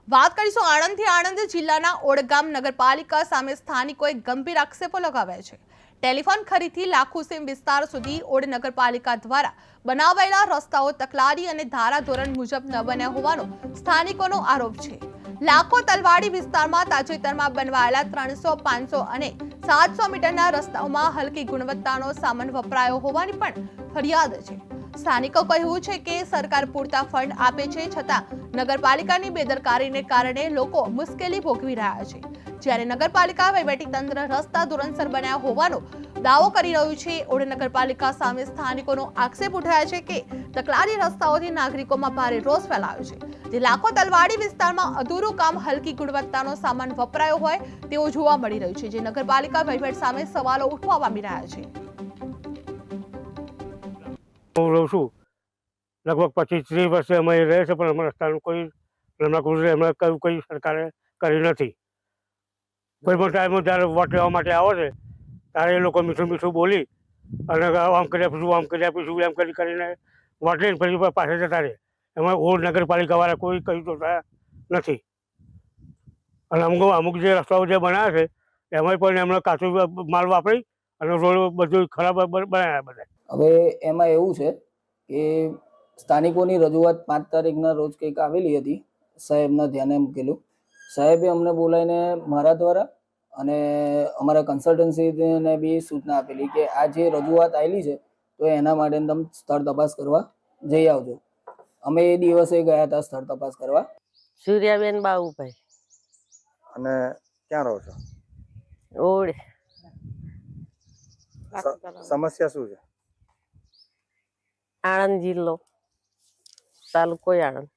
વાત કરીશું આણંદથી। આણંદ જિલ્લાના ઓડગામ નગરપાલિકા સામે સ્થાનિકોએ ગંભીર આક્ષેપો લગાવ્યા છે। ટેલિફોન ખરીદથી લાખુસીમ વિસ્તાર સુધી ઓડ નગરપાલિકા દ્વારા બનાવાયેલા રસ્તાઓ તકલાદી અને ધારાધોરણ મુજબ ન બન્યા હોવાનો સ્થાનિકોનો આરોપ છે। લાખો તલવાડી વિસ્તારમાં તાજેતરમાં બનવાયેલા 300, 500 અને 700 મીટરના રસ્તાઓમાં હલકી ગુણવત્તાનો સામાન વપરાયો હોવાની પણ ફરિયાદ છે। સ્થાનિકો કહેવું છે કે સરકાર પૂરતા ફંડ આપે છે છતાં નગરપાલિકાની બેદરકારીને કારણે લોકો મુશ્કેલી ભોગવી રહ્યા છે। જ્યારે નગરપાલિકા વહીવટીતંત્ર રસ્તા ધોરણસર બન્યા હોવાનો દાવો કરી રહ્યું છે। ઓડ નગરપાલિકા સામે સ્થાનિકોનો આક્ષેપ ઉઠાયા છે કે તકલાદી રસ્તાઓથી નાગરિકોમાં ભારે રોષ ફેલાયો છે। જે લાખો તલવાડી વિસ્તારમાં અધૂરું કામ, હલકી ગુણવત્તાનો સામાન વપરાયો હોય તેવું જોવા મળી રહ્યું છે। જે નગરપાલિકા વહીવટ સામે સવાલો ઉઠવા પામી રહ્યા છે। હું રહું છું લગભગ 25-30 વર્ષે અમે રહે છે, પણ અમારા રસ્તાનું કોઈ હમણાં કોઈ સરકારે કરી નથી। કોઈ પણ ટાઈમમાં જ્યારે વોટ લેવા માટે આવે છે ત્યારે એ લોકો મીઠું મીઠું બોલી અને આમ કરી આપીશું, આમ કરી આપીશું, એમ કરીને વોટ લઈને પછી પાછા જતા રહે। એમાં ઓડ નગરપાલિકાવાળા કોઈ કહી જોતા નથી। અને અમુક જે રસ્તાઓ જે બનાવ્યા છે એમાં પણ એમણે કાચું માલ વાપરી અને રોડ બધું ખરાબ બનાવ્યા બધા। હવે એમાં એવું છે કે સ્થાનિકોની રજૂઆત 5 તારીખના રોજ કંઈક આવેલી હતી, સાહેબના ધ્યાને મૂકેલું। સાહેબે અમને બોલાવીને મારા દ્વારા અને અમારા કન્સલ્ટન્સીને બી સૂચના આપેલી કે આ જે રજૂઆત આવેલી છે તો એના માટે તમે સ્થળ તપાસ કરવા જઈ આવજો। અમે એ દિવસે ગયા હતા સ્થળ તપાસ કરવા। સૂર્યાબેન બાબુભાઈ। અને ક્યાં રહો છો? ઓડ સમસ્યા શું છે? આણંદ જિલ્લો, તાલુકો આણંદ,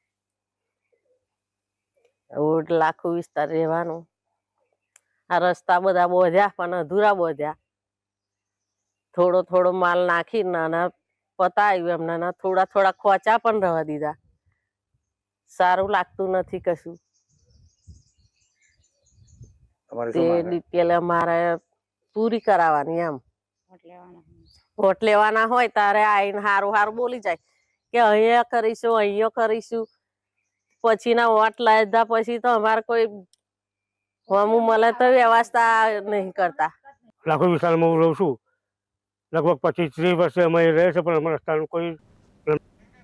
ઓડ લાખો વિસ્તાર રહેવાનું। આ રસ્તા બધા બોધ્યા પણ અધૂરા બોધ્યા। થોડો થોડો માલ નાખી નાના પતાવ્યું એમને, થોડા થોડા ખોચા પણ રહેવા દીધા। સારું લાગતું નથી કશું। તે ડિટેલ અમારે પૂરી કરાવવાની એમ। વોટ લેવાના હોય ત્યારે આવીને હારું હારું બોલી જાય કે અહીંયા કરીશું, અહીંયા કરીશું। પછીના વોટ લીધા પછી તો અમારે કોઈ હમું મળે તો વ્યવસ્થા નહીં કરતા। લાખો વિસ્તારમાં હું રહું છું લગભગ 25-30 વર્ષે અમે રહે છે, પણ અમારા રસ્તાનું કોઈ